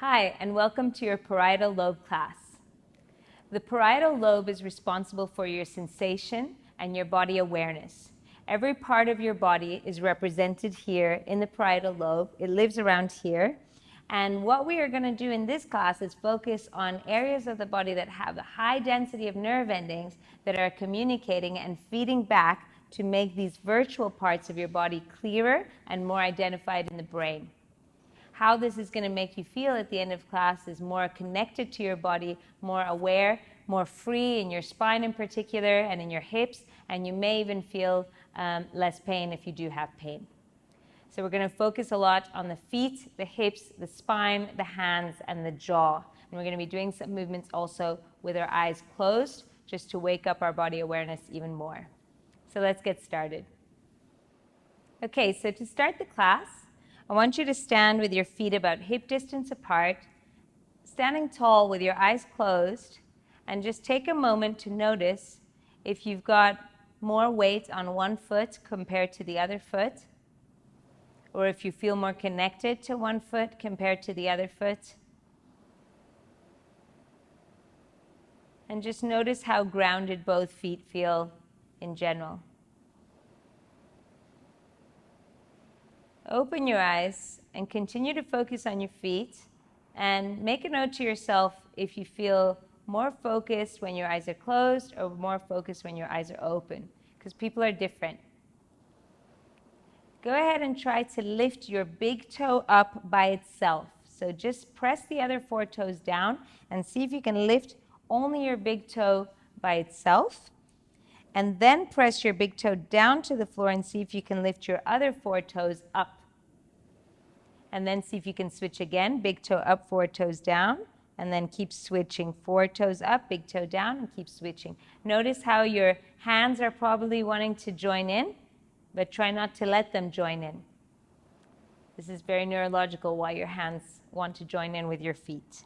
Hi, and welcome to your parietal lobe class. The parietal lobe is responsible for your sensation and your body awareness. Every part of your body is represented here in the parietal lobe. It lives around here. And what we are going to do in this class is focus on areas of the body that have a high density of nerve endings that are communicating and feeding back to make these virtual parts of your body clearer and more identified in the brain. How this is going to make you feel at the end of class is more connected to your body, more aware, more free in your spine in particular and in your hips, and you may even feel less pain if you do have pain. So we're going to focus a lot on the feet, the hips, the spine, the hands, and the jaw. And we're going to be doing some movements also with our eyes closed, just to wake up our body awareness even more. So let's get started. Okay, so to start the class, I want you to stand with your feet about hip distance apart, standing tall with your eyes closed, and just take a moment to notice if you've got more weight on one foot compared to the other foot, or if you feel more connected to one foot compared to the other foot. And just notice how grounded both feet feel in general. Open your eyes and continue to focus on your feet, and make a note to yourself if you feel more focused when your eyes are closed or more focused when your eyes are open, because people are different. Go ahead and try to lift your big toe up by itself. So just press the other 4 toes down and see if you can lift only your big toe by itself. And then press your big toe down to the floor and see if you can lift your other 4 toes up. And then see if you can switch again, big toe up, 4 toes down, and then keep switching, 4 toes up, big toe down, and keep switching. Notice how your hands are probably wanting to join in, but try not to let them join in. This is very neurological, why your hands want to join in with your feet.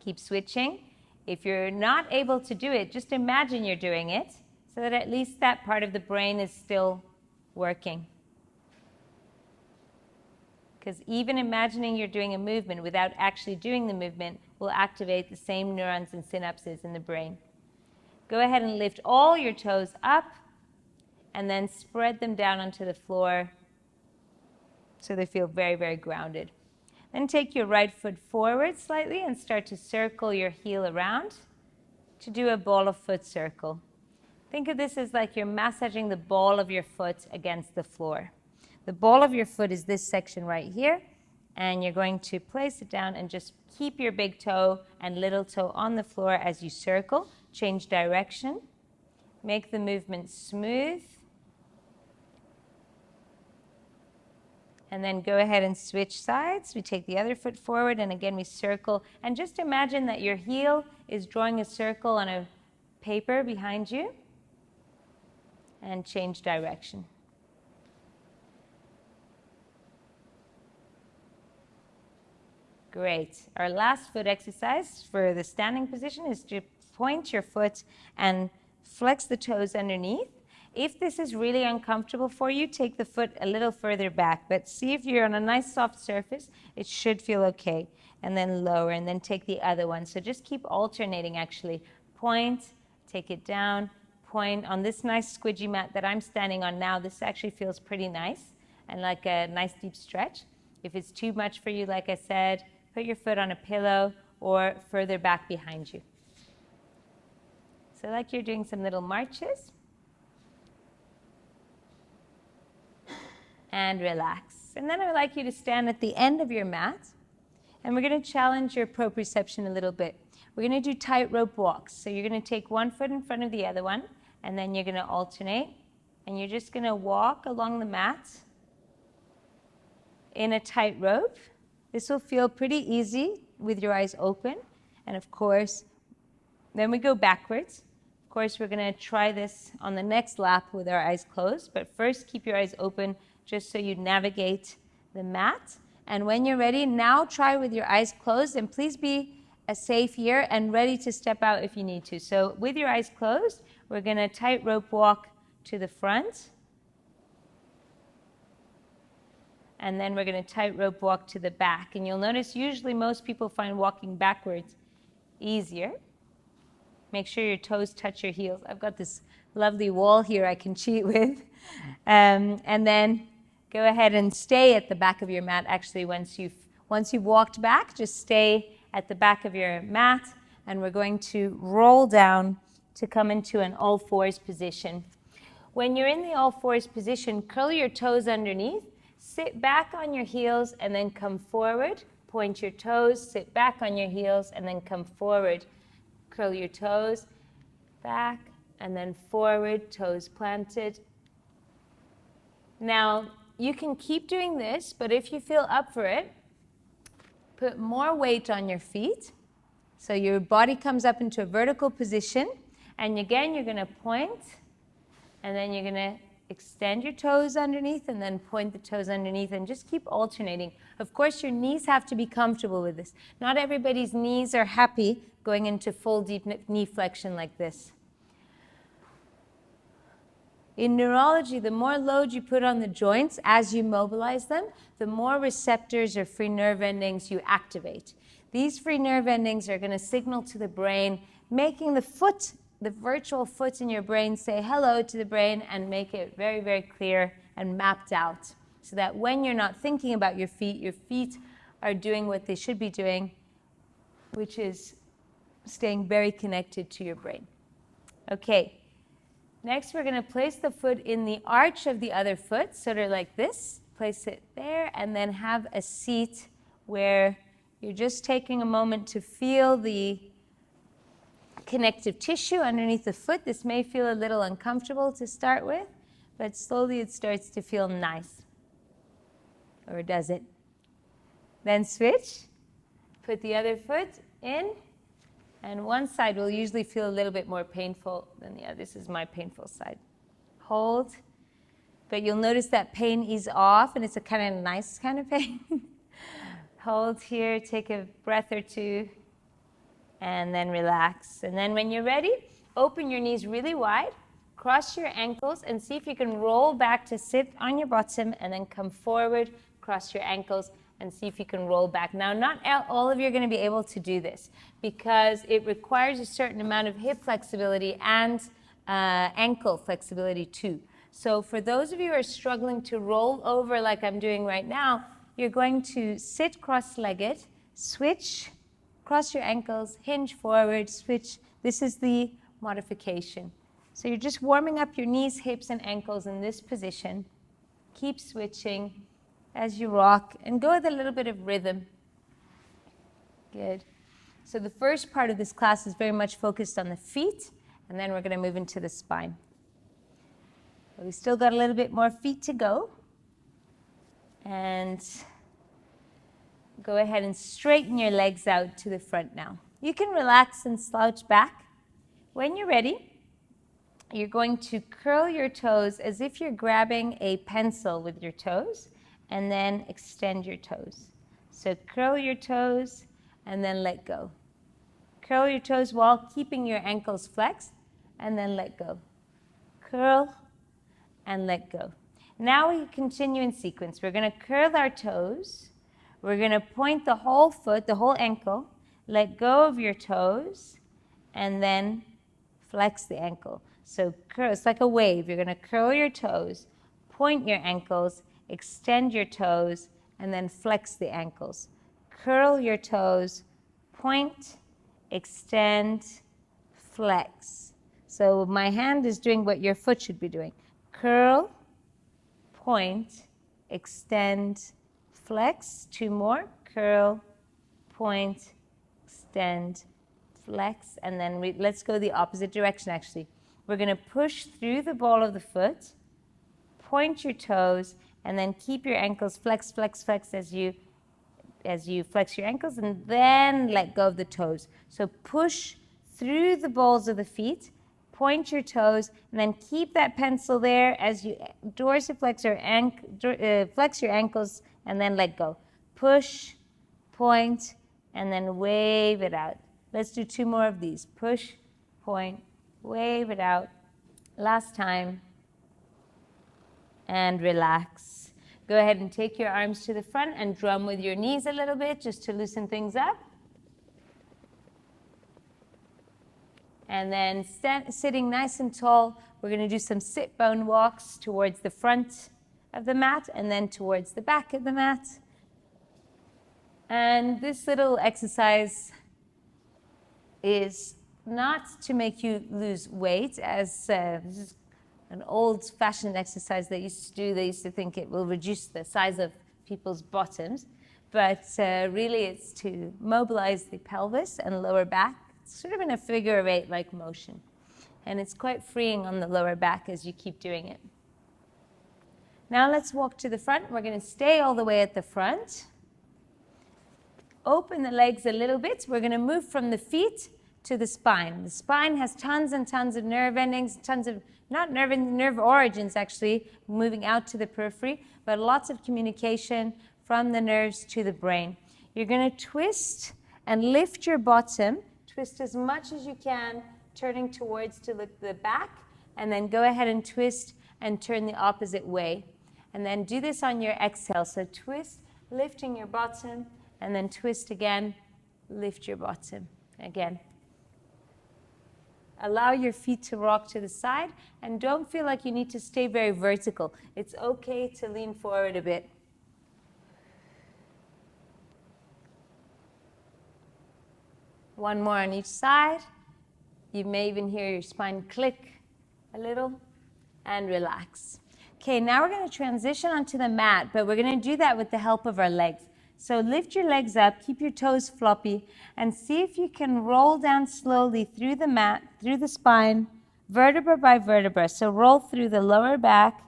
Keep switching. If you're not able to do it, just imagine you're doing it, so that at least that part of the brain is still working. Because even imagining you're doing a movement without actually doing the movement will activate the same neurons and synapses in the brain. Go ahead and lift all your toes up and then spread them down onto the floor so they feel very, very grounded. Then take your right foot forward slightly and start to circle your heel around to do a ball of foot circle. Think of this as like you're massaging the ball of your foot against the floor. The ball of your foot is this section right here, and you're going to place it down and just keep your big toe and little toe on the floor as you circle. Change direction. Make the movement smooth. And then go ahead and switch sides. We take the other foot forward, and again we circle. And just imagine that your heel is drawing a circle on a paper behind you. And change direction. Great. Our last foot exercise for the standing position is to point your foot and flex the toes underneath. If this is really uncomfortable for you, take the foot a little further back, but see if you're on a nice soft surface, it should feel okay. And then lower, and then take the other one. So just keep alternating actually. Point, take it down, point. On this nice squidgy mat that I'm standing on now, this actually feels pretty nice and like a nice deep stretch. If it's too much for you, like I said, put your foot on a pillow or further back behind you. So like you're doing some little marches. And relax. And then I would like you to stand at the end of your mat, and we're going to challenge your proprioception a little bit. We're going to do tightrope walks. So you're going to take one foot in front of the other one, and then you're going to alternate, and you're just going to walk along the mat in a tightrope. This will feel pretty easy with your eyes open. And of course, then we go backwards. Of course, we're going to try this on the next lap with our eyes closed. But first, keep your eyes open just so you navigate the mat. And when you're ready, now try with your eyes closed. And please be safe here and ready to step out if you need to. So with your eyes closed, we're going to tightrope walk to the front. and then we're going to tightrope walk to the back. And you'll notice usually most people find walking backwards easier. Make sure your toes touch your heels. I've got this lovely wall here I can cheat with. And then go ahead and stay at the back of your mat. Actually, once you've walked back, just stay at the back of your mat, and we're going to roll down to come into an all fours position. When you're in the all fours position, curl your toes underneath, sit back on your heels, and then come forward. Point your toes, sit back on your heels, and then come forward. Curl your toes, back, and then forward, toes planted. Now, you can keep doing this, but if you feel up for it, put more weight on your feet. So your body comes up into a vertical position, and again, you're going to point, and then you're going to extend your toes underneath, and then point the toes underneath, and just keep alternating. Of course, your knees have to be comfortable with this. Not everybody's knees are happy going into full deep knee flexion like this. In neurology, the more load you put on the joints as you mobilize them, the more receptors or free nerve endings you activate. These free nerve endings are going to signal to the brain, making the foot, the virtual foot in your brain, say hello to the brain and make it very, very clear and mapped out. So that when you're not thinking about your feet are doing what they should be doing, which is staying very connected to your brain. Okay. Next, we're going to place the foot in the arch of the other foot, sort of like this. Place it there, and then have a seat where you're just taking a moment to feel the connective tissue underneath the foot. This may feel a little uncomfortable to start with, but slowly it starts to feel nice. Or does it? Then switch. Put the other foot in. And one side will usually feel a little bit more painful than the other. This is my painful side. Hold. But you'll notice that pain ease off, and it's a kind of nice kind of pain. Hold here, take a breath or two, and then relax. And then when you're ready, open your knees really wide, cross your ankles, and see if you can roll back to sit on your bottom, and then come forward, cross your ankles, and see if you can roll back. Now, not all of you are going to be able to do this because it requires a certain amount of hip flexibility and ankle flexibility too. So for those of you who are struggling to roll over like I'm doing right now, you're going to sit cross-legged, switch, cross your ankles, hinge forward, switch. This is the modification. So you're just warming up your knees, hips, and ankles in this position. Keep switching as you rock, and go with a little bit of rhythm. Good. So the first part of this class is very much focused on the feet, and then we're going to move into the spine. But we still got a little bit more feet to go. And go ahead and straighten your legs out to the front now. You can relax and slouch back. When you're ready, you're going to curl your toes as if you're grabbing a pencil with your toes, and then extend your toes. So curl your toes and then let go. Curl your toes while keeping your ankles flexed, and then let go. Curl and let go. Now we continue in sequence. We're going to curl our toes. We're going to point the whole foot, the whole ankle, let go of your toes, and then flex the ankle. So curl, it's like a wave. You're going to curl your toes, point your ankles, extend your toes, and then flex the ankles. Curl your toes, point, extend, flex. So my hand is doing what your foot should be doing. Curl, point, extend, flex. Two more. Curl, point, extend, flex. And then let's go the opposite direction actually. We're going to push through the ball of the foot, point your toes, and then keep your ankles flex, flex, flex as you flex your ankles, and then let go of the toes. So push through the balls of the feet, point your toes, and then keep that pencil there as you dorsiflex or flex your ankles, and then let go. Push, point, and then wave it out. Let's do two more of these. Push, point, wave it out. Last time. And relax. Go ahead and take your arms to the front and drum with your knees a little bit just to loosen things up. And then sitting nice and tall, we're going to do some sit bone walks towards the front of the mat and then towards the back of the mat. And this little exercise is not to make you lose weight, as this is an old-fashioned exercise they used to do. They used to think it will reduce the size of people's bottoms, but really it's to mobilize the pelvis and lower back, sort of in a figure of 8-like motion. And it's quite freeing on the lower back as you keep doing it. Now let's walk to the front. We're going to stay all the way at the front. Open the legs a little bit. We're going to move from the feet to the spine. The spine has tons and tons of nerve endings, tons of, not nerve origins actually, moving out to the periphery, but lots of communication from the nerves to the brain. You're going to twist and lift your bottom. Twist as much as you can, turning towards to the back, and then go ahead and twist and turn the opposite way. And then do this on your exhale. So twist, lifting your bottom, and then twist again, lift your bottom again. Allow your feet to rock to the side, and don't feel like you need to stay very vertical. It's okay to lean forward a bit. One more on each side. You may even hear your spine click a little, and relax. Okay, now we're going to transition onto the mat, but we're going to do that with the help of our legs. So lift your legs up, keep your toes floppy, and see if you can roll down slowly through the mat, through the spine, vertebra by vertebra. So roll through the lower back,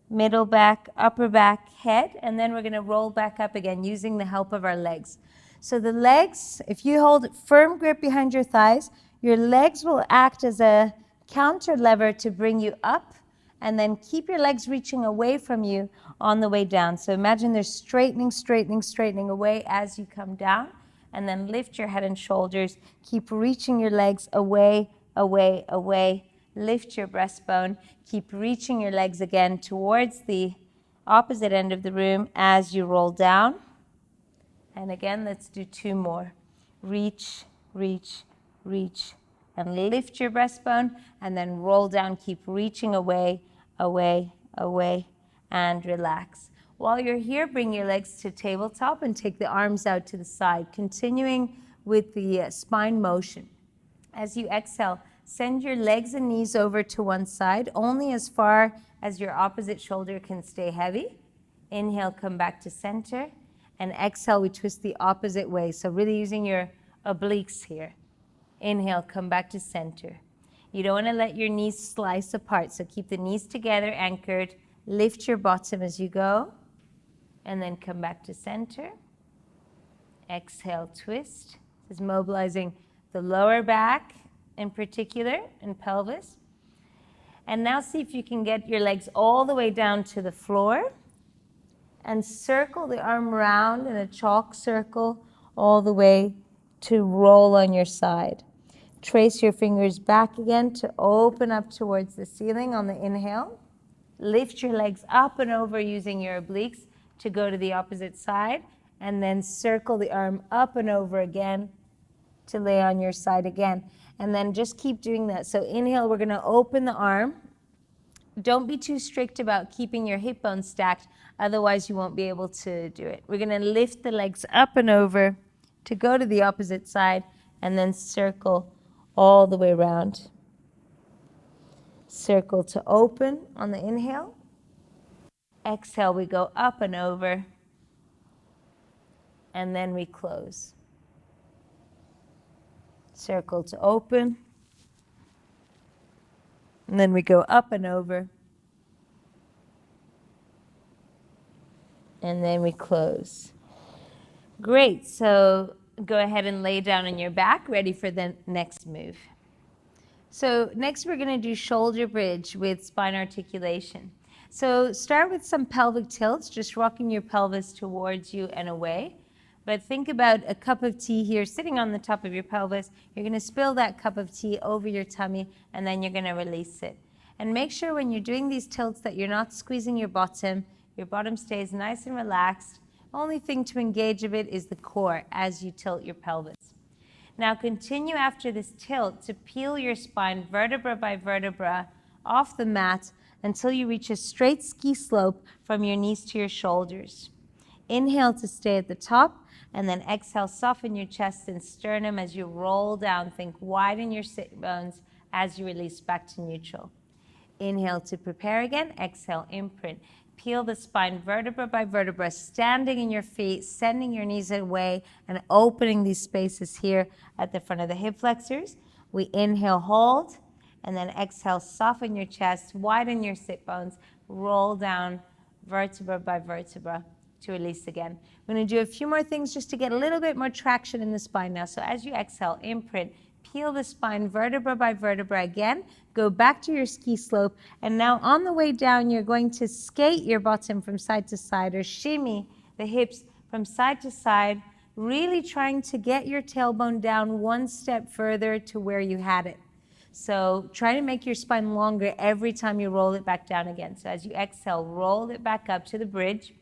middle back, upper back, head, and then we're going to roll back up again using the help of our legs. So the legs, if you hold firm grip behind your thighs, your legs will act as a counter lever to bring you up, and then keep your legs reaching away from you on the way down. So imagine they're straightening, straightening, straightening away as you come down, and then lift your head and shoulders. Keep reaching your legs away, away, away. Lift your breastbone. Keep reaching your legs again towards the opposite end of the room as you roll down. And again, let's do 2 more. Reach, reach, reach, and lift your breastbone, and then roll down. Keep reaching away, away, away, and relax. While you're here, bring your legs to tabletop and take the arms out to the side, continuing with the spine motion. As you exhale, send your legs and knees over to one side, only as far as your opposite shoulder can stay heavy. Inhale, come back to center, and exhale, we twist the opposite way. So really using your obliques here. Inhale, come back to center. You don't want to let your knees slice apart, so keep the knees together, anchored. Lift your bottom as you go, and then come back to center. Exhale, twist. This is mobilizing the lower back in particular and pelvis. And now see if you can get your legs all the way down to the floor, and circle the arm round in a chalk circle all the way to roll on your side. Trace your fingers back again to open up towards the ceiling on the inhale. Lift your legs up and over using your obliques to go to the opposite side, and then circle the arm up and over again to lay on your side again. And then just keep doing that. So inhale, we're going to open the arm. Don't be too strict about keeping your hip bones stacked, otherwise you won't be able to do it. We're going to lift the legs up and over to go to the opposite side, and then circle all the way around. Circle to open on the inhale. Exhale, we go up and over, and then we close. Circle to open, and then we go up and over, and then we close. Great, so go ahead and lay down on your back, ready for the next move. So next we're going to do shoulder bridge with spine articulation. So start with some pelvic tilts, just rocking your pelvis towards you and away. But think about a cup of tea here sitting on the top of your pelvis. You're going to spill that cup of tea over your tummy, and then you're going to release it. And make sure when you're doing these tilts that you're not squeezing your bottom, Your bottom stays nice and relaxed. Only thing to engage a bit is the core as you tilt your pelvis. Now continue after this tilt to peel your spine vertebra by vertebra off the mat until you reach a straight ski slope from your knees to your shoulders. Inhale to stay at the top, and then exhale, soften your chest and sternum as you roll down. Think widen your sit bones as you release back to neutral. Inhale to prepare again. Exhale, imprint. Peel the spine vertebra by vertebra, standing in your feet, sending your knees away and opening these spaces here at the front of the hip flexors. We inhale, hold, and then exhale, soften your chest, widen your sit bones, roll down vertebra by vertebra to release again. We're going to do a few more things just to get a little bit more traction in the spine now. So as you exhale, imprint, peel the spine vertebra by vertebra again, go back to your ski slope, and now on the way down, you're going to skate your bottom from side to side or shimmy the hips from side to side, really trying to get your tailbone down one step further to where you had it. So try to make your spine longer every time you roll it back down again. So as you exhale, roll it back up to the bridge.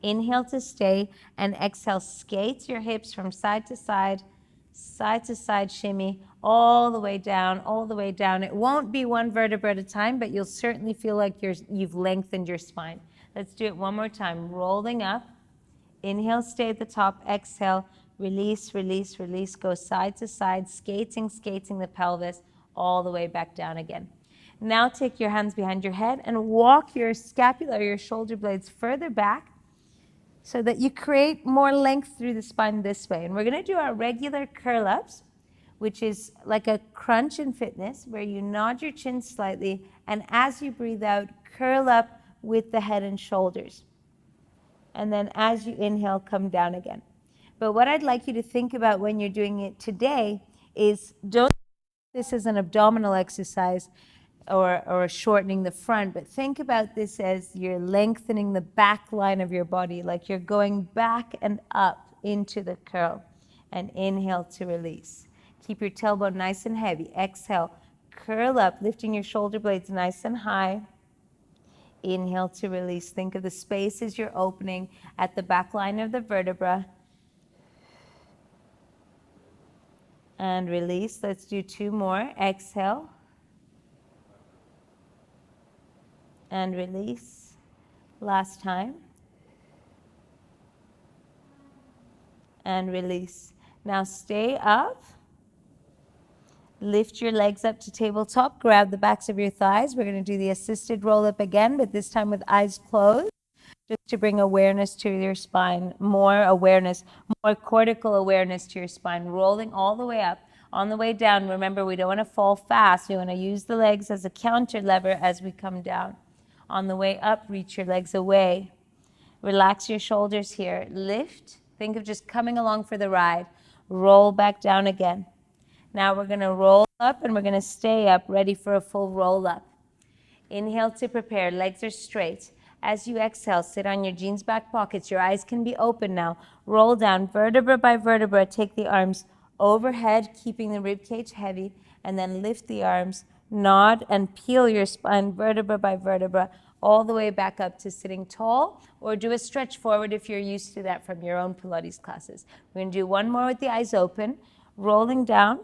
Inhale to stay, and exhale, skate your hips from side to side shimmy, all the way down, all the way down. It won't be one vertebra at a time, but you'll certainly feel like you've lengthened your spine. Let's do it one more time. Rolling up. Inhale, stay at the top. Exhale, release, release, release. Go side to side, skating the pelvis, all the way back down again. Now take your hands behind your head and walk your scapula, your shoulder blades further back, so that you create more length through the spine this way. And we're going to do our regular curl-ups, which is like a crunch in fitness, where you nod your chin slightly, and as you breathe out, curl up with the head and shoulders. And then as you inhale, come down again. But what I'd like you to think about when you're doing it today is, don't think this is an abdominal exercise or shortening the front, but think about this as you're lengthening the back line of your body, like you're going back and up into the curl. And inhale to release. Keep your tailbone nice and heavy. Exhale, curl up, lifting your shoulder blades nice and high. Inhale to release. Think of the spaces you're opening at the back line of the vertebra. And release. Let's do two more. Exhale. And release. Last time. And release. Now stay up. Lift your legs up to tabletop. Grab the backs of your thighs. We're going to do the assisted roll-up again, but this time with eyes closed, just to bring awareness to your spine, more awareness, more cortical awareness to your spine, rolling all the way up. On the way down, remember, we don't want to fall fast. We want to use the legs as a counter lever as we come down. On the way up, reach your legs away. Relax your shoulders here. Lift. Think of just coming along for the ride. Roll back down again. Now we're going to roll up and we're going to stay up, ready for a full roll up. Inhale to prepare. Legs are straight. As you exhale, sit on your jeans back pockets. Your eyes can be open now. Roll down vertebra by vertebra. Take the arms overhead, keeping the rib cage heavy, and then lift the arms. Nod and peel your spine vertebra by vertebra all the way back up to sitting tall, or do a stretch forward if you're used to that from your own Pilates classes. We're going to do one more with the eyes open, rolling down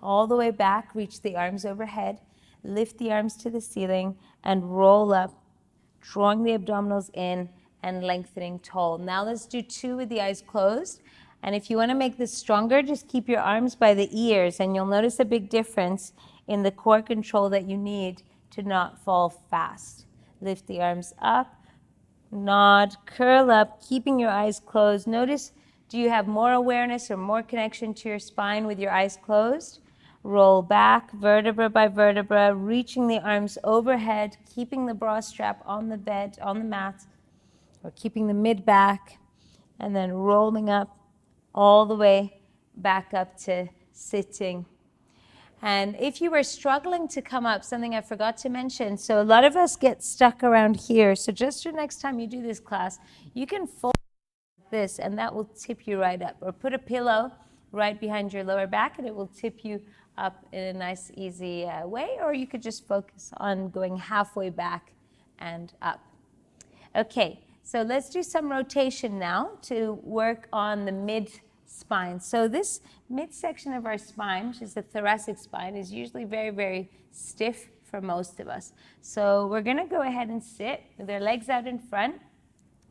all the way back. Reach the arms overhead, lift the arms to the ceiling, and roll up, drawing the abdominals in and lengthening tall. Now let's do two with the eyes closed. And if you want to make this stronger, just keep your arms by the ears, and you'll notice a big difference in the core control that you need to not fall fast. Lift the arms up, nod, curl up, keeping your eyes closed. Notice, do you have more awareness or more connection to your spine with your eyes closed? Roll back, vertebra by vertebra, reaching the arms overhead, keeping the bra strap on the bed, on the mat, or keeping the mid back, and then rolling up all the way back up to sitting. And if you were struggling to come up, something I forgot to mention, so a lot of us get stuck around here. So just the next time you do this class, you can fold like this, and that will tip you right up. Or put a pillow right behind your lower back, and it will tip you up in a nice, easy way. Or you could just focus on going halfway back and up. Okay, so let's do some rotation now to work on the mid-spine. So this midsection of our spine, which is the thoracic spine, is usually very, very stiff for most of us. So we're going to go ahead and sit with our legs out in front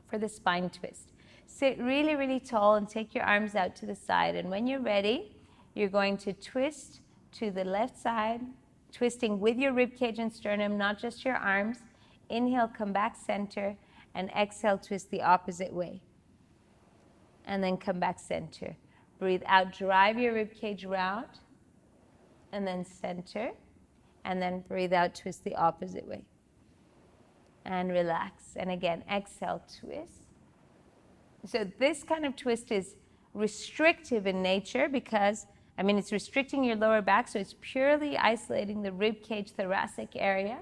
for the spine twist. Sit really, really tall and take your arms out to the side. And when you're ready, you're going to twist to the left side, twisting with your rib cage and sternum, not just your arms. Inhale, come back center, and exhale, twist the opposite way. And then come back center. Breathe out, drive your rib cage round, and then center. And then breathe out, twist the opposite way. And relax. And again, exhale, twist. So this kind of twist is restrictive in nature because, it's restricting your lower back, so it's purely isolating the rib cage thoracic area.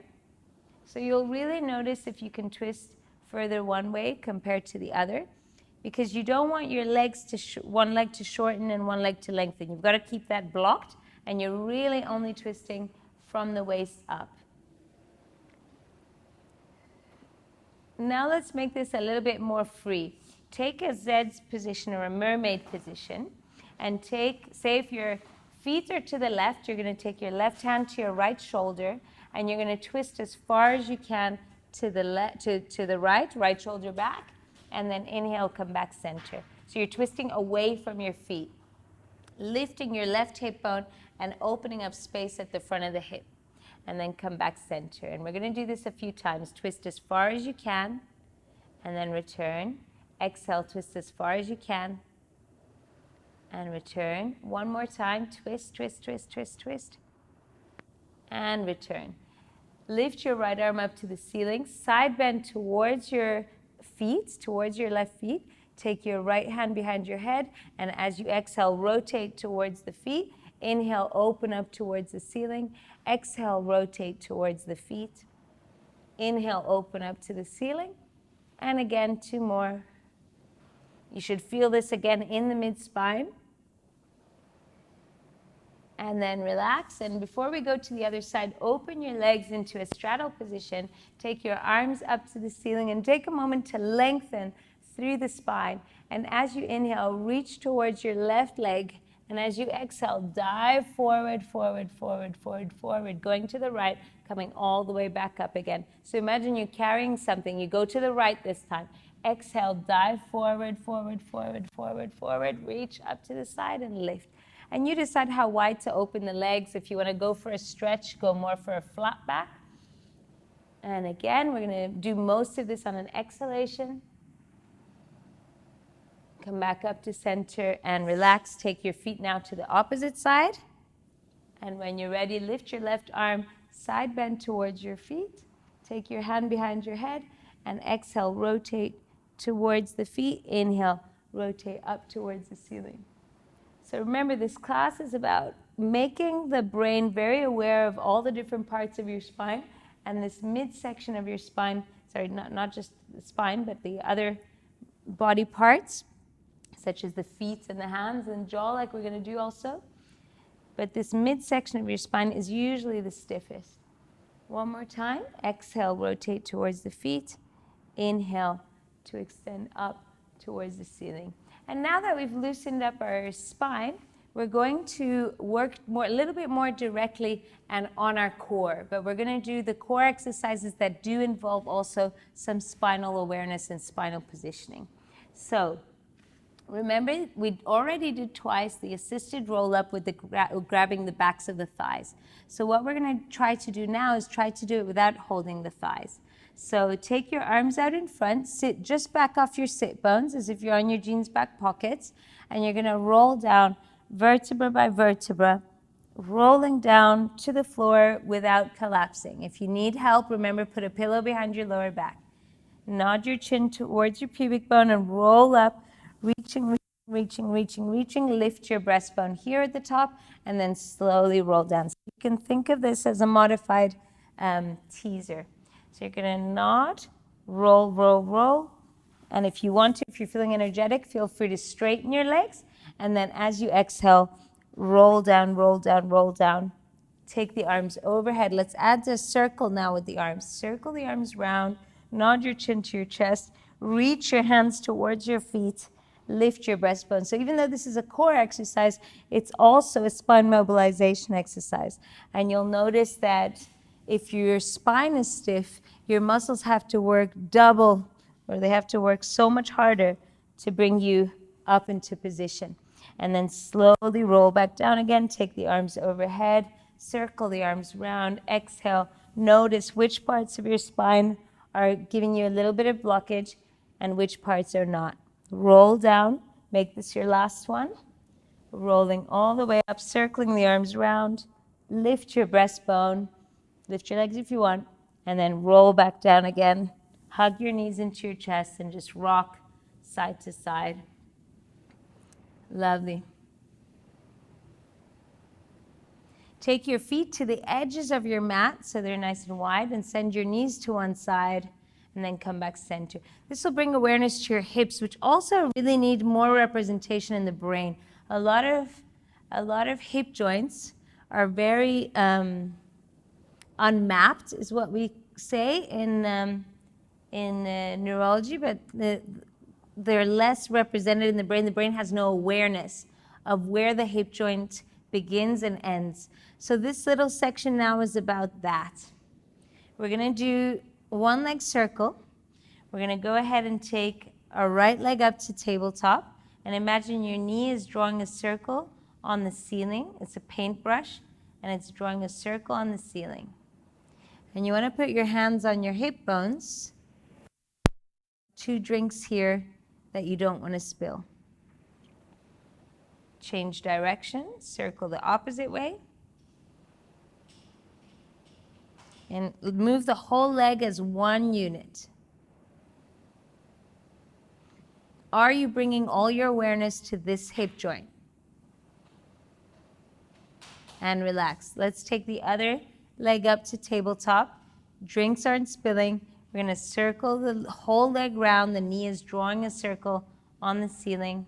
So you'll really notice if you can twist further one way compared to the other, because you don't want your legs to one leg to shorten and one leg to lengthen. You've got to keep that blocked, and you're really only twisting from the waist up. Now let's make this a little bit more free. Take a Z position or a mermaid position, and say if your feet are to the left, you're going to take your left hand to your right shoulder, and you're going to twist as far as you can to the right shoulder back, and then inhale, come back center. So you're twisting away from your feet, lifting your left hip bone and opening up space at the front of the hip. And then come back center. And we're going to do this a few times. Twist as far as you can, and then return. Exhale, twist as far as you can, and return. One more time. Twist, twist, twist, twist, twist, and return. Lift your right arm up to the ceiling. Side bend towards your feet, towards your left feet. Take your right hand behind your head, and as you exhale, rotate towards the feet. Inhale, open up towards the ceiling. Exhale, rotate towards the feet. Inhale, open up to the ceiling. And again, 2 more. You should feel this again in the mid-spine. And then relax. And before we go to the other side, open your legs into a straddle position. Take your arms up to the ceiling and take a moment to lengthen through the spine. And as you inhale, reach towards your left leg. And as you exhale, dive forward, forward, forward, forward, forward, going to the right, coming all the way back up again. So imagine you're carrying something. You go to the right this time. Exhale, dive forward, forward, forward, forward, forward. Reach up to the side and lift. And you decide how wide to open the legs. If you want to go for a stretch, go more for a flat back. And again, we're going to do most of this on an exhalation. Come back up to center and relax. Take your feet now to the opposite side. And when you're ready, lift your left arm, side bend towards your feet. Take your hand behind your head and exhale, rotate towards the feet. Inhale, rotate up towards the ceiling. So remember, this class is about making the brain very aware of all the different parts of your spine, and this midsection of your spine, not just the spine, but the other body parts, such as the feet and the hands and jaw, like we're going to do also. But this midsection of your spine is usually the stiffest. One more time. Exhale, rotate towards the feet. Inhale to extend up towards the ceiling. And now that we've loosened up our spine, we're going to work a little bit more directly and on our core. But we're going to do the core exercises that do involve also some spinal awareness and spinal positioning. So remember, we already did twice the assisted roll-up with the grabbing the backs of the thighs. So what we're going to try to do now is try to do it without holding the thighs. So take your arms out in front, sit just back off your sit bones as if you're on your jeans back pockets, and you're going to roll down vertebra by vertebra, rolling down to the floor without collapsing. If you need help, remember, put a pillow behind your lower back. Nod your chin towards your pubic bone and roll up, reaching, lift your breastbone here at the top, and then slowly roll down. So you can think of this as a modified teaser. So you're going to nod, roll, roll, roll. And if you want to, if you're feeling energetic, feel free to straighten your legs. And then as you exhale, roll down, roll down, roll down. Take the arms overhead. Let's add a circle now with the arms. Circle the arms round. Nod your chin to your chest. Reach your hands towards your feet. Lift your breastbone. So even though this is a core exercise, it's also a spine mobilization exercise. And you'll notice that if your spine is stiff, your muscles have to work double, or they have to work so much harder to bring you up into position. And then slowly roll back down again. Take the arms overhead. Circle the arms round. Exhale. Notice which parts of your spine are giving you a little bit of blockage and which parts are not. Roll down. Make this your last one. Rolling all the way up, circling the arms round. Lift your breastbone. Lift your legs if you want. And then roll back down again. Hug your knees into your chest and just rock side to side. Lovely. Take your feet to the edges of your mat so they're nice and wide, and send your knees to one side and then come back center. This will bring awareness to your hips, which also really need more representation in the brain. A lot of hip joints are very unmapped, is what we say in neurology, but they're less represented in the brain. The brain has no awareness of where the hip joint begins and ends. So this little section now is about that. We're going to do one leg circle. We're going to go ahead and take our right leg up to tabletop, and imagine your knee is drawing a circle on the ceiling. It's a paintbrush, and it's drawing a circle on the ceiling. And you want to put your hands on your hip bones. 2 drinks here that you don't want to spill. Change direction, circle the opposite way. And move the whole leg as one unit. Are you bringing all your awareness to this hip joint? And relax. Let's take the other leg up to tabletop. Drinks aren't spilling. We're going to circle the whole leg round. The knee is drawing a circle on the ceiling.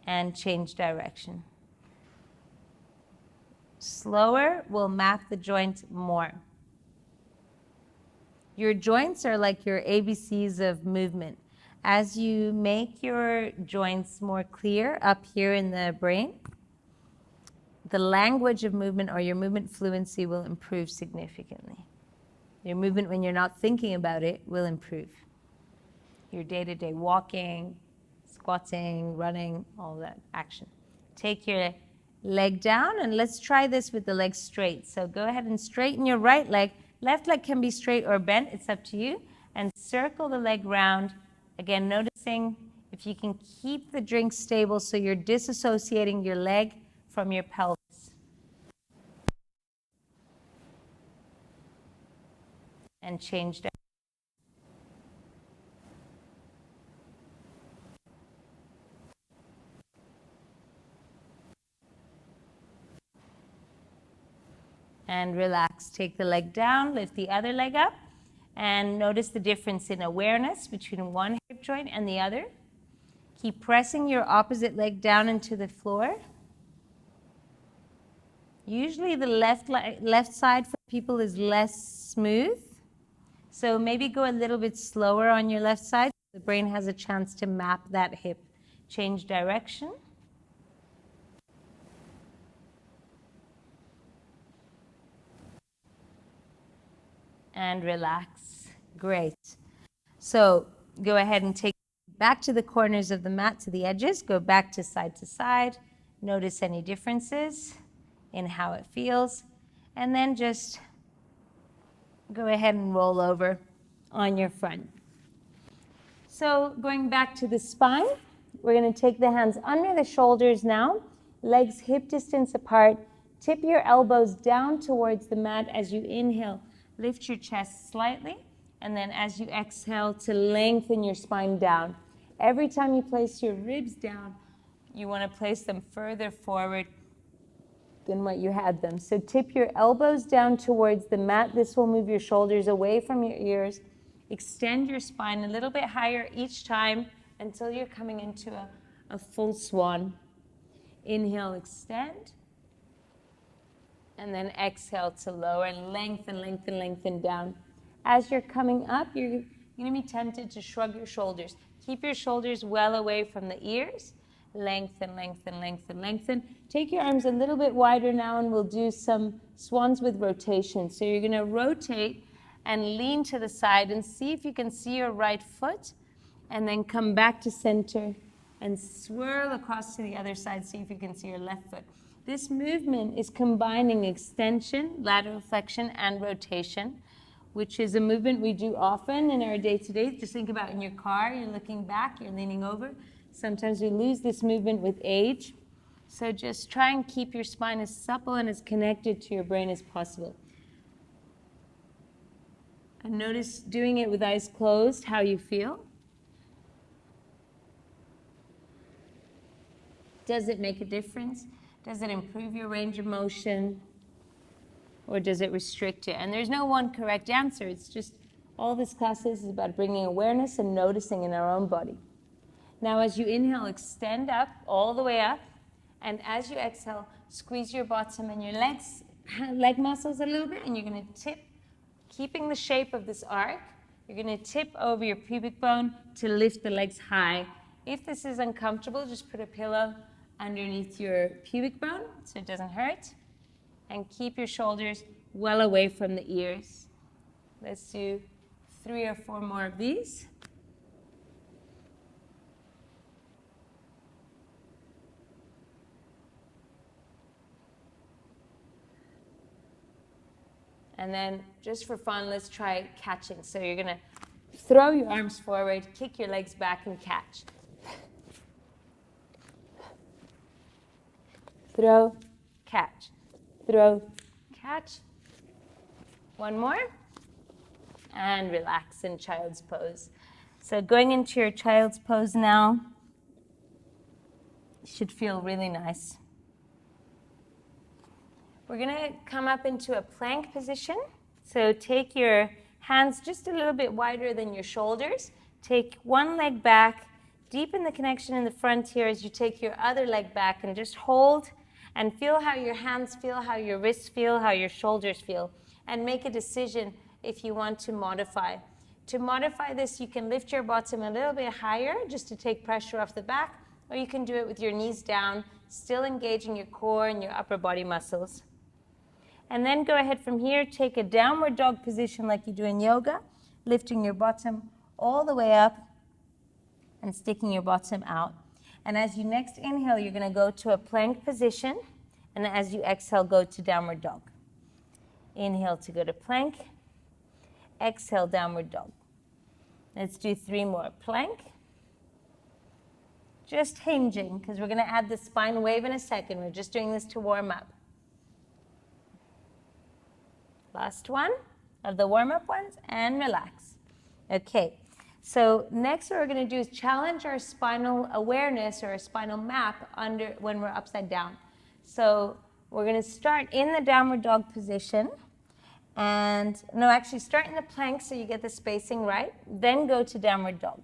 And change direction. Slower will map the joint more. Your joints are like your ABCs of movement. As you make your joints more clear up here in the brain, the language of movement or your movement fluency will improve significantly. Your movement when you're not thinking about it will improve. Your day-to-day walking, squatting, running, all that action. Take your leg down, and let's try this with the leg straight. So go ahead and straighten your right leg. Left leg can be straight or bent, it's up to you. And circle the leg round. Again, noticing if you can keep the drink stable so you're disassociating your leg from your pelvis. And change direction. And relax. Take the leg down, lift the other leg up, and notice the difference in awareness between one hip joint and the other. Keep pressing your opposite leg down into the floor. Usually the left side for people is less smooth, so maybe go a little bit slower on your left side. The brain has a chance to map that hip. Change direction. And relax. Great. So go ahead and take back to the corners of the mat, to the edges. Go back to side. Notice any differences in how it feels. And then just go ahead and roll over on your front. So going back to the spine, we're going to take the hands under the shoulders now, legs hip distance apart. Tip your elbows down towards the mat as you inhale. Lift your chest slightly, and then as you exhale to lengthen your spine down. Every time you place your ribs down, you want to place them further forward than what you had them. So tip your elbows down towards the mat. This will move your shoulders away from your ears. Extend your spine a little bit higher each time until you're coming into a full swan. Inhale, extend. And then exhale to lower and lengthen, lengthen, lengthen down. As you're coming up, you're going to be tempted to shrug your shoulders. Keep your shoulders well away from the ears. Lengthen, lengthen, lengthen, lengthen. Take your arms a little bit wider now, and we'll do some swans with rotation. So you're going to rotate and lean to the side and see if you can see your right foot, and then come back to center and swirl across to the other side. See if you can see your left foot. This movement is combining extension, lateral flexion, and rotation, which is a movement we do often in our day-to-day. Just think about in your car, you're looking back, you're leaning over. Sometimes we lose this movement with age. So just try and keep your spine as supple and as connected to your brain as possible. And notice doing it with eyes closed, how you feel. Does it make a difference? Does it improve your range of motion? Or does it restrict it? And there's no one correct answer. It's just all this class is about bringing awareness and noticing in our own body. Now, as you inhale, extend up, all the way up. And as you exhale, squeeze your bottom and your leg muscles a little bit. And you're going to tip, keeping the shape of this arc. You're going to tip over your pubic bone to lift the legs high. If this is uncomfortable, just put a pillow underneath your pubic bone so it doesn't hurt. And keep your shoulders well away from the ears. Let's do 3 or 4 more of these. And then just for fun, let's try catching. So you're going to throw your arms forward, kick your legs back, and catch. Throw, catch. Throw, catch. One more. And relax in child's pose. So going into your child's pose now, should feel really nice. We're going to come up into a plank position. So take your hands just a little bit wider than your shoulders. Take one leg back, deepen the connection in the front here as you take your other leg back, and just hold and feel how your hands feel, how your wrists feel, how your shoulders feel, and make a decision if you want to modify. To modify this, you can lift your bottom a little bit higher just to take pressure off the back, or you can do it with your knees down, still engaging your core and your upper body muscles. And then go ahead from here, take a downward dog position like you do in yoga, lifting your bottom all the way up and sticking your bottom out. And as you next inhale, you're going to go to a plank position. And as you exhale, go to downward dog. Inhale to go to plank. Exhale, downward dog. Let's do 3 more. Plank. Just hinging, because we're going to add the spine wave in a second. We're just doing this to warm up. Last one of the warm-up ones, and relax. Okay. So next what we're going to do is challenge our spinal awareness or a spinal map when we're upside down. So we're going to start in the downward dog position. And no, actually start in the plank so you get the spacing right. Then go to downward dog.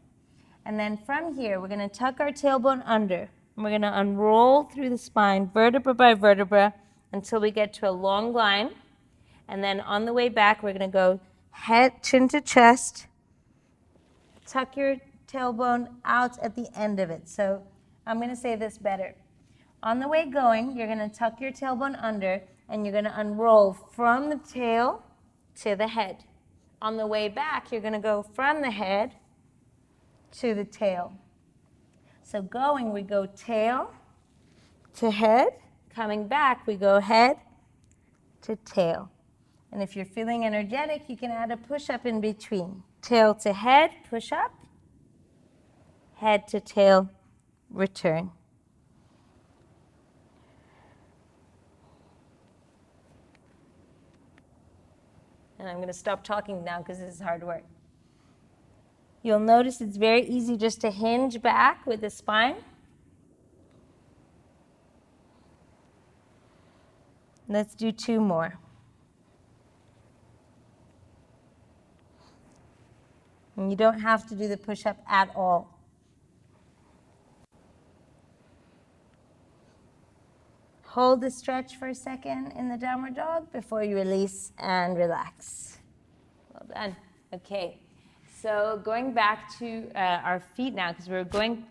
And then from here, we're going to tuck our tailbone under. And we're going to unroll through the spine, vertebra by vertebra, until we get to a long line. And then on the way back, we're going to go head, chin to chest. Tuck your tailbone out at the end of it. So I'm going to say this better. On the way going, you're going to tuck your tailbone under, and you're going to unroll from the tail to the head. On the way back, you're going to go from the head to the tail. So going, we go tail to head. Coming back, we go head to tail. And if you're feeling energetic, you can add a push-up in between. Tail to head, push up. Head to tail, return. And I'm going to stop talking now because this is hard work. You'll notice it's very easy just to hinge back with the spine. Let's do 2 more. And you don't have to do the push-up at all. Hold the stretch for a second in the downward dog before you release and relax. Well done. Okay. So going back to our feet now, because we're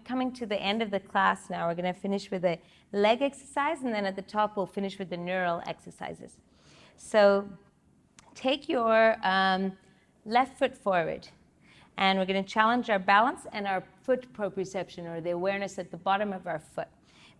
coming to the end of the class now. We're going to finish with a leg exercise, and then at the top we'll finish with the neural exercises. So take your left foot forward, and we're going to challenge our balance and our foot proprioception, or the awareness at the bottom of our foot.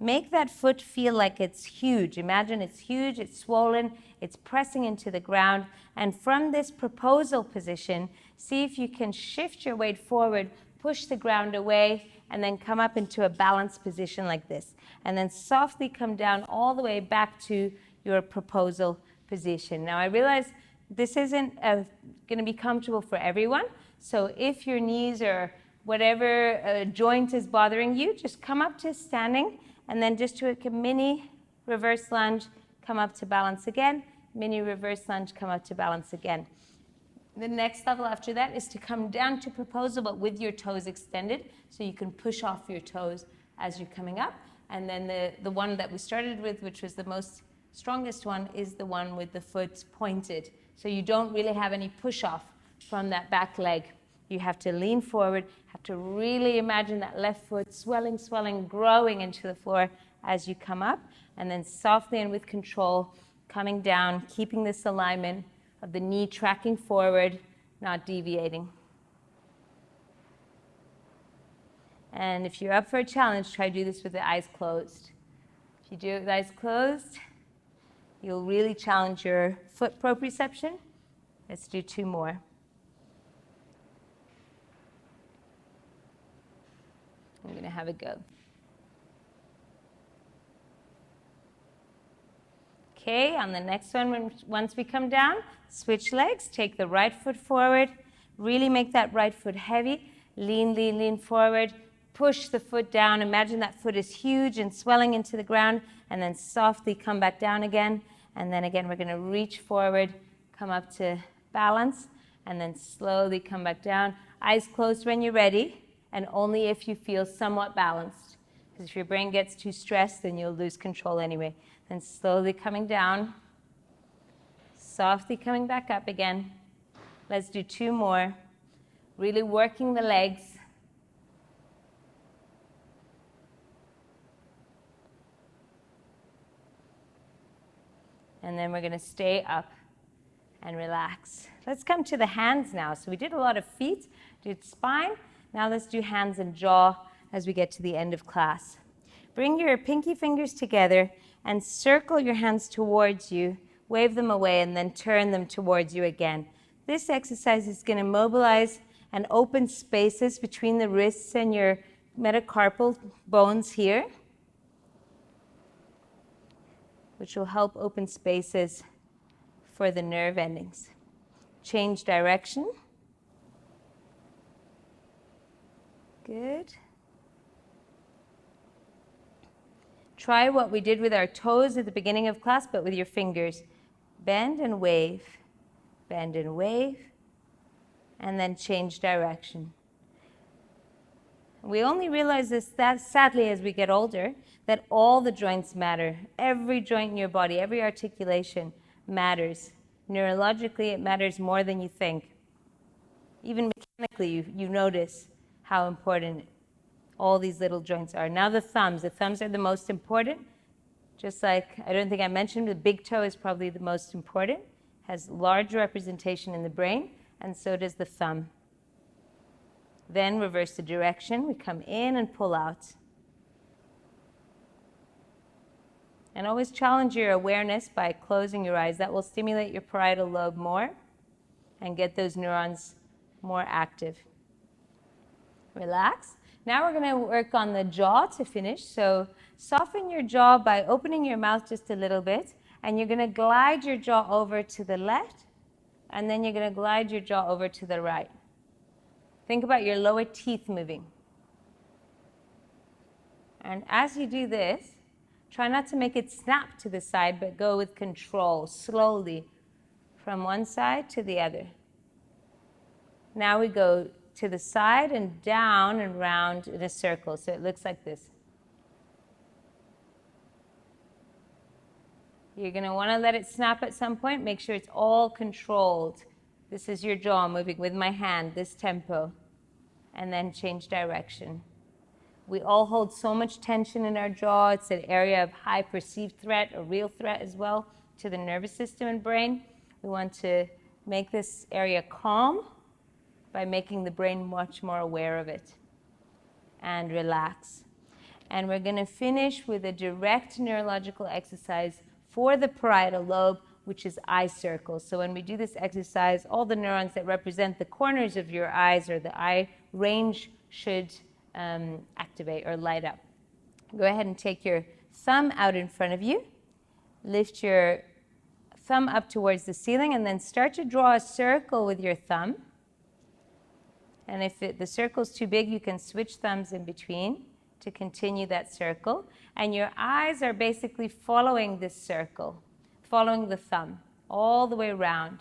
Make that foot feel like it's huge. Imagine it's huge, it's swollen, it's pressing into the ground. And from this proposal position, see if you can shift your weight forward, push the ground away, and then come up into a balanced position like this. And then softly come down all the way back to your proposal position. Now I realize this isn't going to be comfortable for everyone. So if your knees or whatever joint is bothering you, just come up to standing. And then just do a mini reverse lunge, come up to balance again. Mini reverse lunge, come up to balance again. The next level after that is to come down to proposal, but with your toes extended, so you can push off your toes as you're coming up. And then the one that we started with, which was the strongest one, is the one with the foot pointed. So you don't really have any push off from that back leg. You have to lean forward, have to really imagine that left foot swelling, growing into the floor as you come up, and then softly and with control, coming down, keeping this alignment of the knee tracking forward, not deviating. And if you're up for a challenge, try to do this with the eyes closed. If you do it with eyes closed, you'll really challenge your foot proprioception. Let's do 2 more. I'm going to have a go. Okay, on the next one, once we come down, switch legs, take the right foot forward, really make that right foot heavy, lean forward, push the foot down, imagine that foot is huge and swelling into the ground, and then softly come back down again, and then again we're going to reach forward, come up to balance, and then slowly come back down. Eyes closed when you're ready. And only if you feel somewhat balanced. Because if your brain gets too stressed, then you'll lose control anyway. Then slowly coming down, softly coming back up again. Let's do 2 more. Really working the legs. And then we're going to stay up and relax. Let's come to the hands now. So we did a lot of feet, did spine. Now let's do hands and jaw as we get to the end of class. Bring your pinky fingers together and circle your hands towards you, wave them away, and then turn them towards you again. This exercise is going to mobilize and open spaces between the wrists and your metacarpal bones here, which will help open spaces for the nerve endings. Change direction. Good. Try what we did with our toes at the beginning of class, but with your fingers. Bend and wave, and then change direction. We only realize this, that sadly, as we get older, that all the joints matter. Every joint in your body, every articulation matters. Neurologically, it matters more than you think. Even mechanically, you notice how important all these little joints are. Now the thumbs are the most important. Just like, I don't think I mentioned, the big toe is probably the most important. Has large representation in the brain, and so does the thumb. Then reverse the direction. We come in and pull out. And always challenge your awareness by closing your eyes. That will stimulate your parietal lobe more and get those neurons more active. Relax. Now we're going to work on the jaw to finish. So soften your jaw by opening your mouth just a little bit. And you're going to glide your jaw over to the left. And then you're going to glide your jaw over to the right. Think about your lower teeth moving. And as you do this, try not to make it snap to the side, but go with control, slowly, from one side to the other. Now we go to the side and down and round in a circle, so it looks like this. You're going to want to let it snap at some point. Make sure it's all controlled. This is your jaw moving with my hand, this tempo. And then change direction. We all hold so much tension in our jaw. It's an area of high perceived threat or real threat as well to the nervous system and brain. We want to make this area calm by making the brain much more aware of it. And relax. And we're going to finish with a direct neurological exercise for the parietal lobe, which is eye circles. So when we do this exercise, all the neurons that represent the corners of your eyes or the eye range should activate or light up. Go ahead and take your thumb out in front of you. Lift your thumb up towards the ceiling and then start to draw a circle with your thumb. And if the circle's too big, you can switch thumbs in between to continue that circle. And your eyes are basically following this circle, following the thumb all the way around.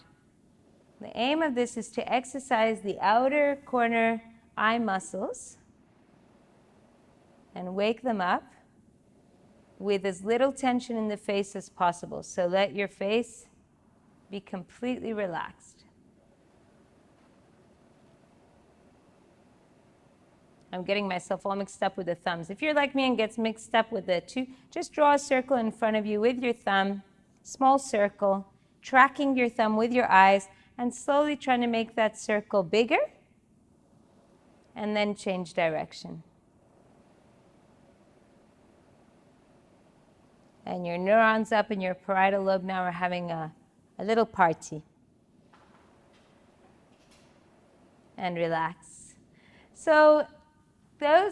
The aim of this is to exercise the outer corner eye muscles and wake them up with as little tension in the face as possible. So let your face be completely relaxed. I'm getting myself all mixed up with the thumbs. If you're like me and gets mixed up with the two, just draw a circle in front of you with your thumb, small circle, tracking your thumb with your eyes, and slowly trying to make that circle bigger, and then change direction. And your neurons up in your parietal lobe now are having a little party. And relax. So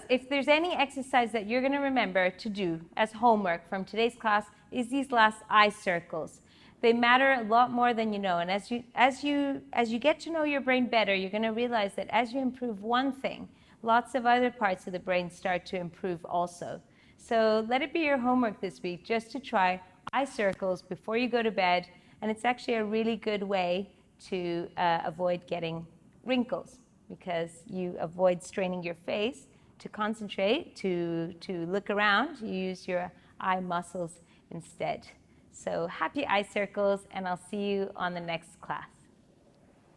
if there's any exercise that you're going to remember to do as homework from today's class, is these last eye circles. They matter a lot more than you know. And as you get to know your brain better, you're going to realize that as you improve one thing, lots of other parts of the brain start to improve also. So let it be your homework this week just to try eye circles before you go to bed. And it's actually a really good way to avoid getting wrinkles, because you avoid straining your face to concentrate, to look around. You use your eye muscles instead. So happy eye circles, and I'll see you on the next class.